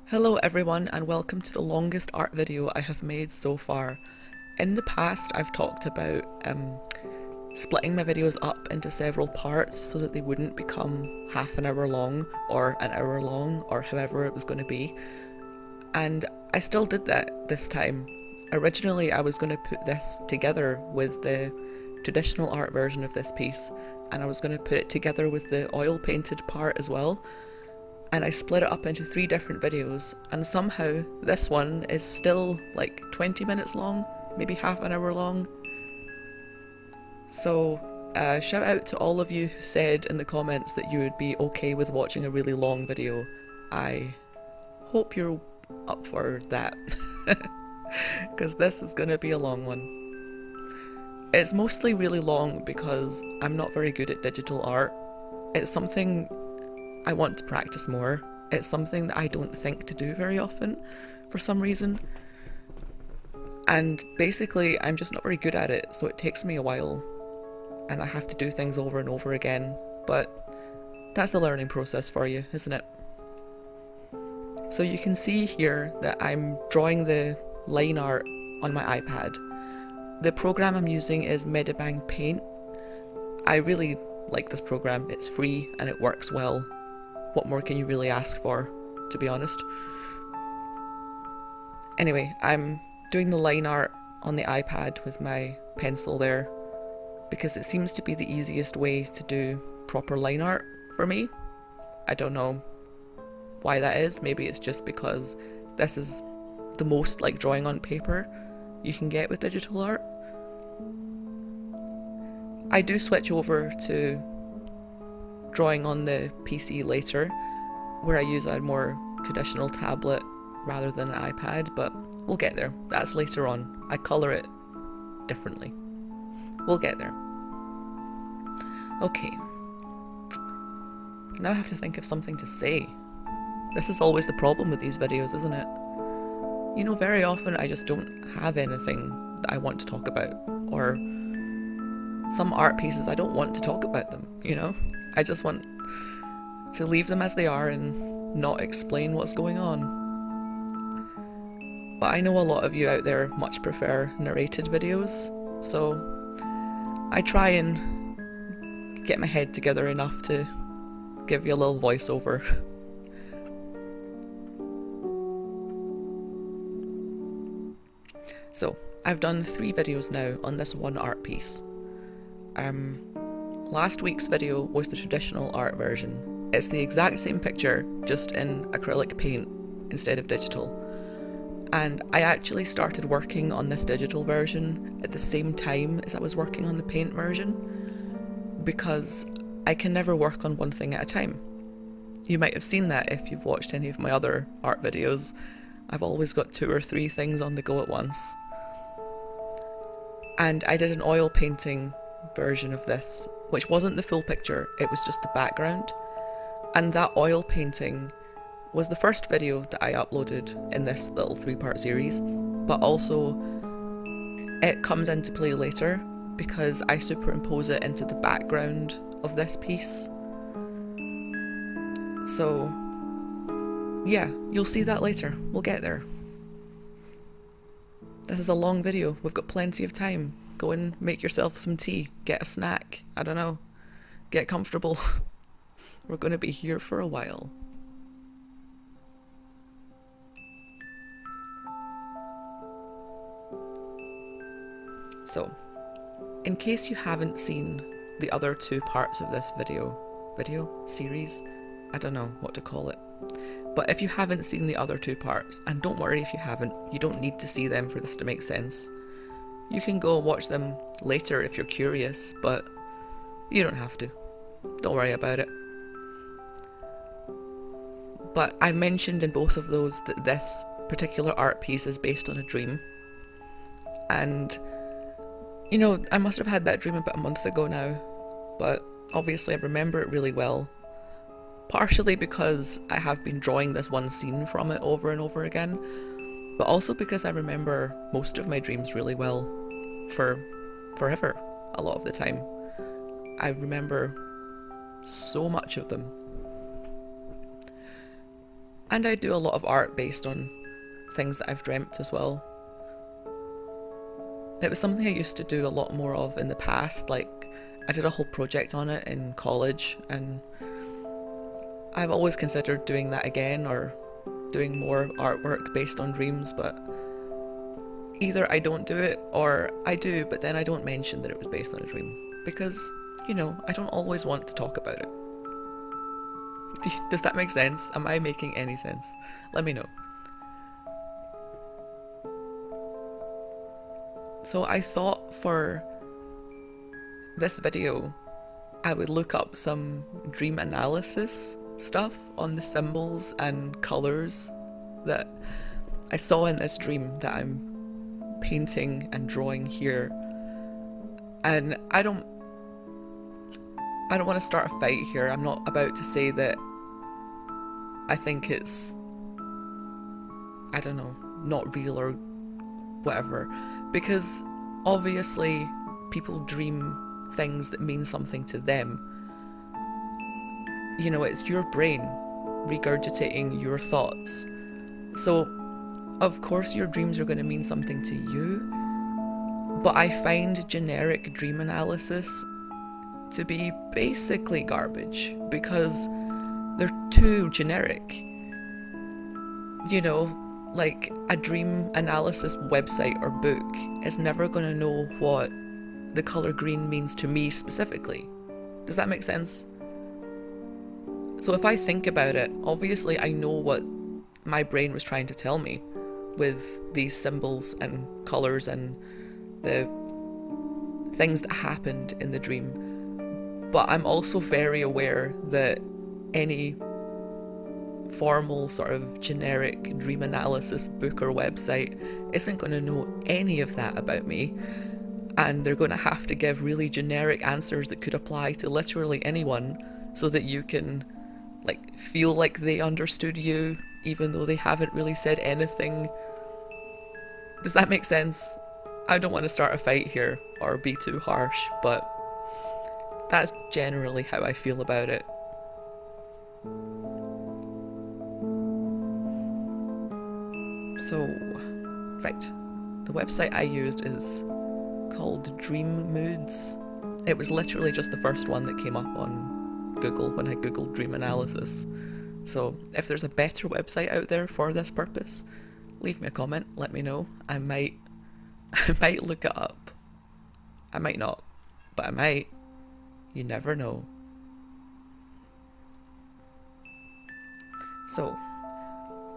Hello everyone and welcome to the longest art video I have made so far. In the past I've talked about splitting my videos up into several parts so that they wouldn't become half an hour long or an hour long or however it was going to be. And I still did that this time. Originally I was going to put this together with the traditional art version of this piece, and I was going to put it together with the oil painted part as well. And I split it up into 3 different videos, and somehow this one is still like 20 minutes long, maybe half an hour long. So shout out to all of you who said in the comments that you would be okay with watching a really long video. I hope you're up for that, because this is going to be a long one. It's mostly really long because I'm not very good at digital art. It's something I want to practice more. It's something that I don't think to do very often for some reason. And basically, I'm just not very good at it, so it takes me a while. And I have to do things over and over again. But that's the learning process for you, isn't it? So you can see here that I'm drawing the line art on my iPad. The program I'm using is Medibang Paint. I really like this program. It's free and it works well. What more can you really ask for, to be honest? Anyway, I'm doing the line art on the iPad with my pencil there because it seems to be the easiest way to do proper line art for me. I don't know why that is. Maybe it's just because this is the most like drawing on paper you can get with digital art. I do switch over to drawing on the PC later, where I use a more traditional tablet rather than an iPad, but we'll get there. That's later on. I colour it differently. We'll get there. Okay. Now I have to think of something to say. This is always the problem with these videos, isn't it? You know, very often I just don't have anything that I want to talk about, or some art pieces I don't want to talk about them, you know? I just want to leave them as they are and not explain what's going on. But I know a lot of you out there much prefer narrated videos, so I try and get my head together enough to give you a little voiceover. So, I've done 3 videos now on this one art piece. Last week's video was the traditional art version. It's the exact same picture, just in acrylic paint instead of digital. And I actually started working on this digital version at the same time as I was working on the paint version, because I can never work on one thing at a time. You might have seen that if you've watched any of my other art videos. I've always got 2 or 3 things on the go at once. And I did an oil painting version of this, which wasn't the full picture, it was just the background. And that oil painting was the first video that I uploaded in this little 3-part series, but also it comes into play later because I superimpose it into the background of this piece. So yeah, you'll see that later. We'll get there. This is a long video. We've got plenty of time. Go and make yourself some tea. Get a snack. I don't know. Get comfortable. We're going to be here for a while. So, in case you haven't seen the other 2 parts of this video series, I don't know what to call it. But if you haven't seen the other 2 parts, and don't worry if you haven't, you don't need to see them for this to make sense. You can go watch them later if you're curious, but you don't have to. Don't worry about it. But I mentioned in both of those that this particular art piece is based on a dream. And, you know, I must have had that dream about a month ago now, but obviously I remember it really well. Partially because I have been drawing this one scene from it over and over again, but also because I remember most of my dreams really well, for forever, a lot of the time. I remember so much of them. And I do a lot of art based on things that I've dreamt as well. It was something I used to do a lot more of in the past, like I did a whole project on it in college, and I've always considered doing that again or doing more artwork based on dreams, but either I don't do it or I do, but then I don't mention that it was based on a dream because, you know, I don't always want to talk about it. Does that make sense? Am I making any sense? Let me know. So I thought for this video I would look up some dream analysis stuff on the symbols and colours that I saw in this dream that I'm painting and drawing here. And I don't want to start a fight here. I'm not about to say that I think it's, I don't know, not real or whatever, because obviously people dream things that mean something to them. You know, it's your brain regurgitating your thoughts. So, of course your dreams are going to mean something to you, but I find generic dream analysis to be basically garbage because they're too generic. You know, like a dream analysis website or book is never going to know what the colour green means to me specifically. Does that make sense? So if I think about it, obviously I know what my brain was trying to tell me with these symbols and colours and the things that happened in the dream. But I'm also very aware that any formal sort of generic dream analysis book or website isn't going to know any of that about me, and they're going to have to give really generic answers that could apply to literally anyone so that you can like feel like they understood you even though they haven't really said anything. Does that make sense? I don't want to start a fight here or be too harsh, but that's generally how I feel about it. So, right, the website I used is called Dream Moods. It was literally just the first one that came up on Google when I googled dream analysis. So if there's a better website out there for this purpose, leave me a comment, let me know. I might look it up. I might not, but I might. You never know. So,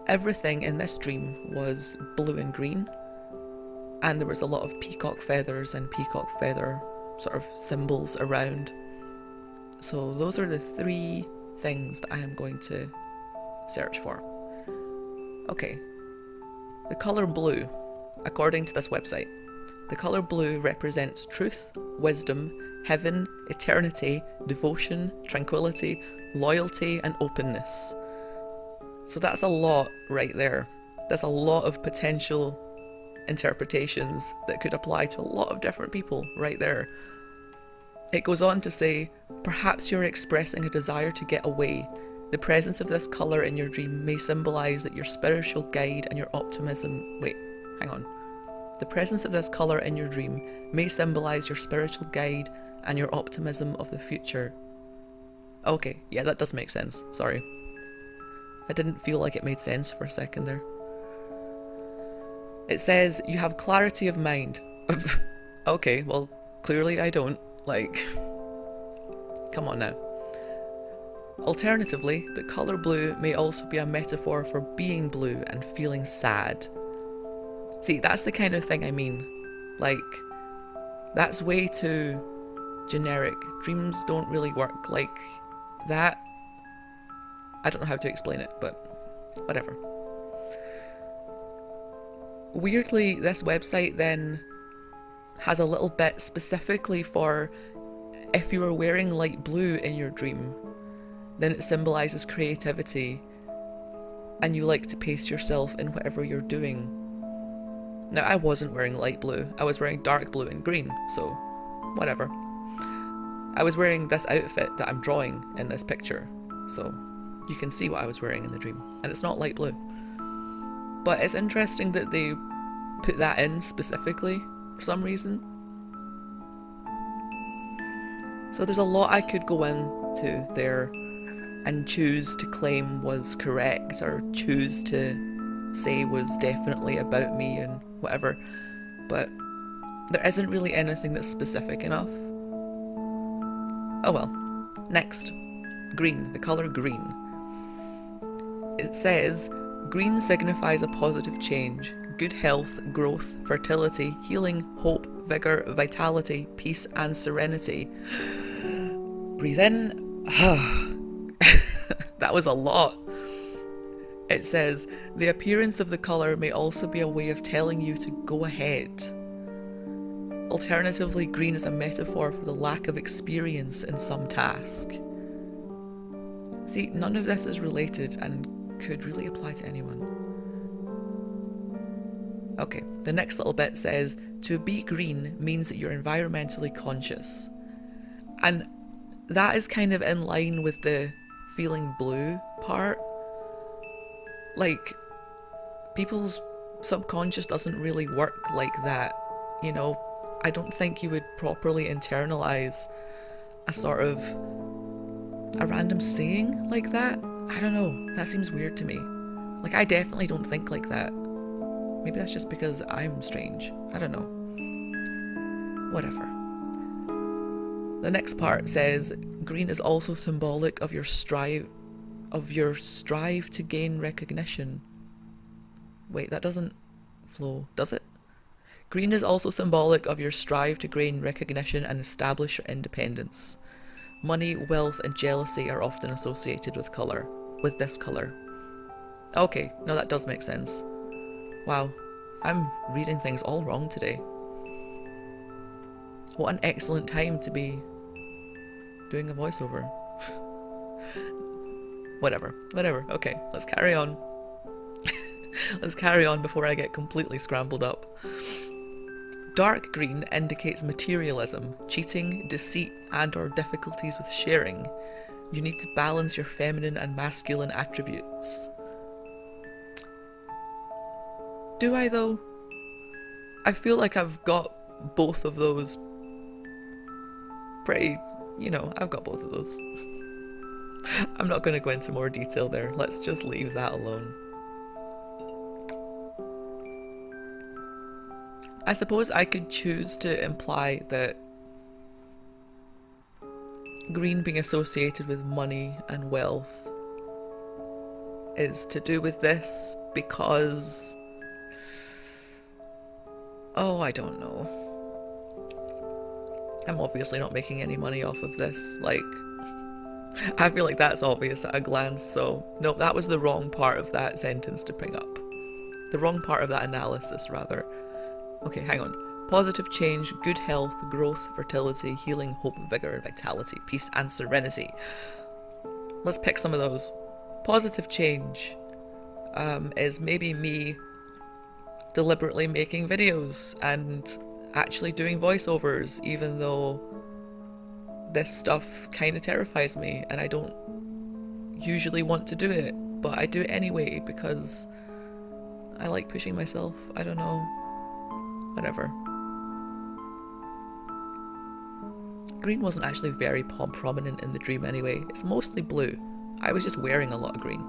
everything in this dream was blue and green, and there was a lot of peacock feathers and peacock feather sort of symbols around. So those are the three things that I am going to search for. Okay, the colour blue, according to this website, the colour blue represents truth, wisdom, heaven, eternity, devotion, tranquility, loyalty and openness. So that's a lot right there. There's a lot of potential interpretations that could apply to a lot of different people right there. It goes on to say, perhaps you're expressing a desire to get away. The presence of this colour in your dream may symbolise that your spiritual guide and your optimism... Wait, hang on. The presence of this colour in your dream may symbolise your spiritual guide and your optimism of the future. Okay, yeah, that does make sense. Sorry. I didn't feel like it made sense for a second there. It says, you have clarity of mind. Okay, well, clearly I don't. Like, come on now. Alternatively, the colour blue may also be a metaphor for being blue and feeling sad. See, that's the kind of thing I mean. Like, that's way too generic. Dreams don't really work like that. I don't know how to explain it, but whatever. Weirdly, this website then has a little bit specifically for if you are wearing light blue in your dream, then it symbolises creativity and you like to pace yourself in whatever you're doing. Now, I wasn't wearing light blue, I was wearing dark blue and green, so whatever. I was wearing this outfit that I'm drawing in this picture, so You can see what I was wearing in the dream, and it's not light blue. But it's interesting that they put that in specifically for some reason. So there's a lot I could go into there and choose to claim was correct, or choose to say was definitely about me and whatever, but there isn't really anything that's specific enough. Oh well. Next, green, the colour green. It says, green signifies a positive change, good health, growth, fertility, healing, hope, vigour, vitality, peace and serenity. Breathe in. That was a lot. It says, the appearance of the colour may also be a way of telling you to go ahead. Alternatively, green is a metaphor for the lack of experience in some task. See, none of this is related and could really apply to anyone. Okay, the next little bit says, to be green means that you're environmentally conscious. And that is kind of in line with the feeling blue part. Like, people's subconscious doesn't really work like that, you know? I don't think you would properly internalise a sort of a random saying like that. I don't know, that seems weird to me. Like, I definitely don't think like that. Maybe that's just because I'm strange. I don't know. Whatever. The next part says, green is also symbolic of your strive to gain recognition. Wait, that doesn't flow, does it? Green is also symbolic of your strive to gain recognition and establish your independence. Money, wealth, and jealousy are often associated with this colour. Okay, no, that does make sense. Wow, I'm reading things all wrong today. What an excellent time to be doing a voiceover. Whatever, okay, let's carry on. Let's carry on before I get completely scrambled up. Dark green indicates materialism, cheating, deceit, and/or difficulties with sharing. You need to balance your feminine and masculine attributes. Do I though? I feel like I've got both of those pretty, I've got both of those. I'm not going to go into more detail there, let's just leave that alone. I suppose I could choose to imply that green being associated with money and wealth is to do with this because... oh, I don't know. I'm obviously not making any money off of this, like... I feel like that's obvious at a glance, so... no, that was the wrong part of that sentence to bring up. The wrong part of that analysis, rather. Okay, hang on. Positive change, good health, growth, fertility, healing, hope, vigour, vitality, peace and serenity. Let's pick some of those. Positive change is maybe me deliberately making videos and actually doing voiceovers, even though this stuff kind of terrifies me and I don't usually want to do it, but I do it anyway because I like pushing myself. I don't know. Whatever. Green wasn't actually very prominent in the dream anyway. It's mostly blue. I was just wearing a lot of green.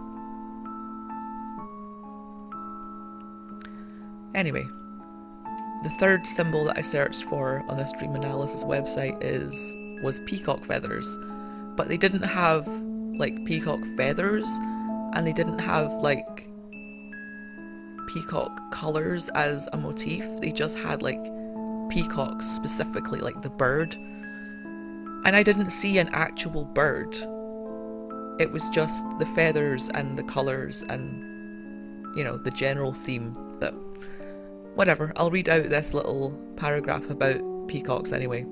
Anyway, the third symbol that I searched for on this dream analysis website was peacock feathers, but they didn't have like peacock feathers, and they didn't have like peacock colours as a motif. They just had like peacocks specifically, like the bird, and I didn't see an actual bird. It was just the feathers and the colours and, the general theme. But whatever, I'll read out this little paragraph about peacocks anyway.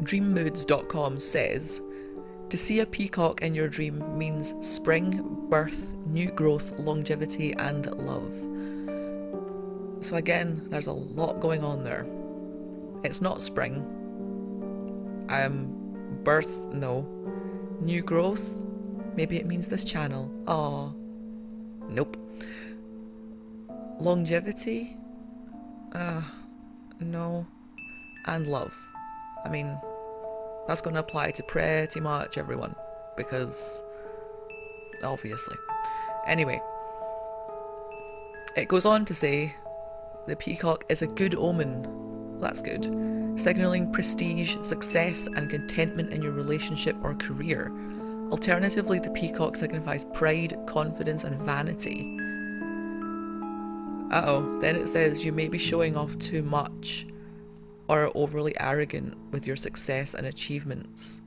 Dreammoods.com says, to see a peacock in your dream means spring, birth, new growth, longevity and love. So again, there's a lot going on there. It's not spring. Birth, no. New growth? Maybe it means this channel. Aw. Nope. Longevity? No. And love. I mean, that's going to apply to pretty much everyone, because obviously. Anyway, it goes on to say the peacock is a good omen. That's good. Signalling prestige, success, and contentment in your relationship or career. Alternatively, the peacock signifies pride, confidence, and vanity. Uh-oh, then it says you may be showing off too much or are overly arrogant with your success and achievements.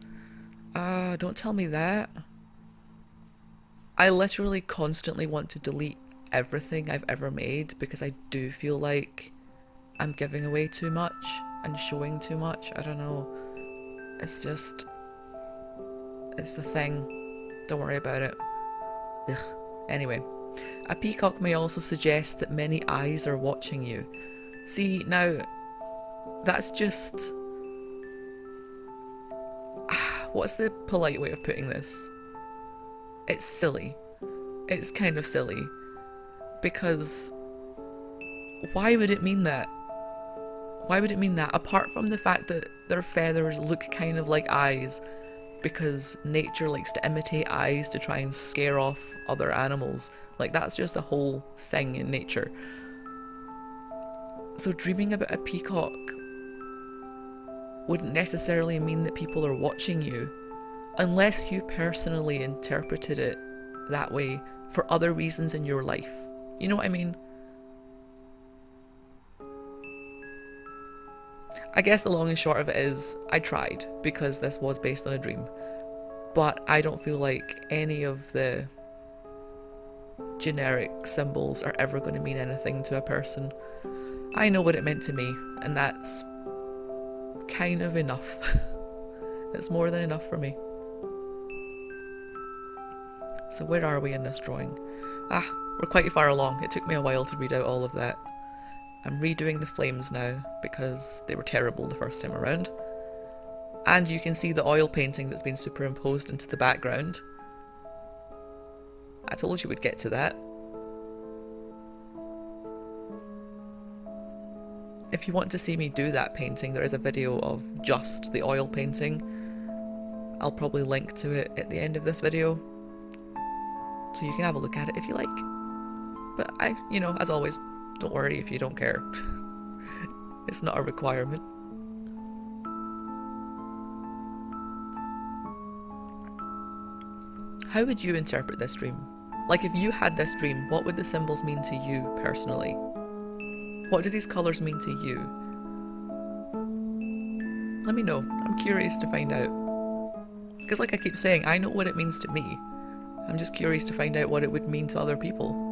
Don't tell me that. I literally constantly want to delete everything I've ever made because I do feel like I'm giving away too much and showing too much. I don't know. It's the thing. Don't worry about it. Ugh. Anyway, a peacock may also suggest that many eyes are watching you. See, now, that's just... what's the polite way of putting this? It's silly. It's kind of silly. Because why would it mean that? Why would it mean that? Apart from the fact that their feathers look kind of like eyes, because nature likes to imitate eyes to try and scare off other animals. Like, that's just a whole thing in nature. So dreaming about a peacock wouldn't necessarily mean that people are watching you, unless you personally interpreted it that way for other reasons in your life. You know what I mean? I guess the long and short of it is, I tried, because this was based on a dream. But I don't feel like any of the generic symbols are ever going to mean anything to a person. I know what it meant to me, and that's kind of enough. It's more than enough for me. So where are we in this drawing? We're quite far along. It took me a while to read out all of that. I'm redoing the flames now because they were terrible the first time around. And you can see the oil painting that's been superimposed into the background. I told you we'd get to that. If you want to see me do that painting, there is a video of just the oil painting. I'll probably link to it at the end of this video, so you can have a look at it if you like. But as always, don't worry if you don't care. It's not a requirement. How would you interpret this dream? Like, if you had this dream, what would the symbols mean to you personally? What do these colours mean to you? Let me know. I'm curious to find out. Because like I keep saying, I know what it means to me. I'm just curious to find out what it would mean to other people.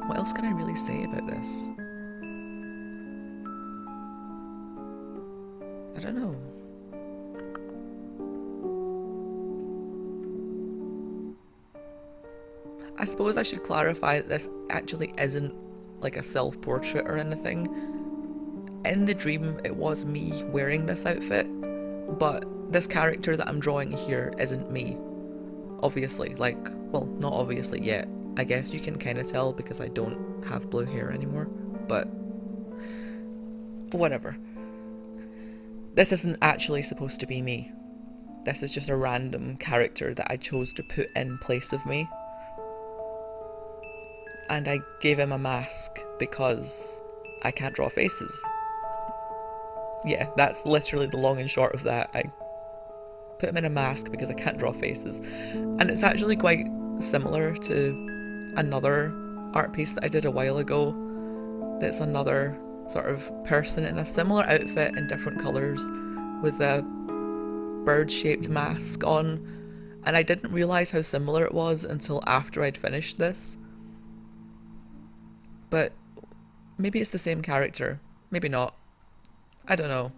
What else can I really say about this? I don't know. I suppose I should clarify that this actually isn't like a self-portrait or anything. In the dream, it was me wearing this outfit, but this character that I'm drawing here isn't me. Obviously, well, not obviously yet. I guess you can kind of tell because I don't have blue hair anymore, but whatever. This isn't actually supposed to be me. This is just a random character that I chose to put in place of me. And I gave him a mask because I can't draw faces. Yeah, that's literally the long and short of that. I put him in a mask because I can't draw faces. And it's actually quite similar to another art piece that I did a while ago. That's another sort of person in a similar outfit in different colours with a bird-shaped mask on. And I didn't realise how similar it was until after I'd finished this. But maybe it's the same character. Maybe not. I don't know.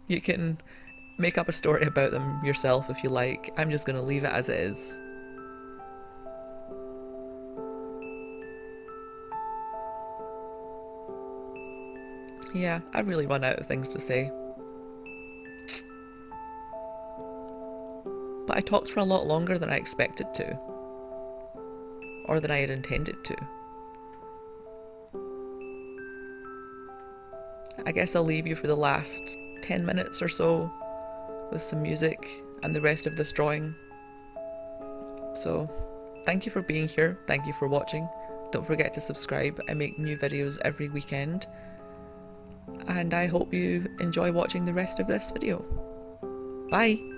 You can make up a story about them yourself if you like. I'm just going to leave it as it is. Yeah, I've really run out of things to say. But I talked for a lot longer than I expected to. Or than I had intended to. I guess I'll leave you for the last 10 minutes or so with some music and the rest of this drawing. So, thank you for being here, thank you for watching. Don't forget to subscribe, I make new videos every weekend. And I hope you enjoy watching the rest of this video. Bye!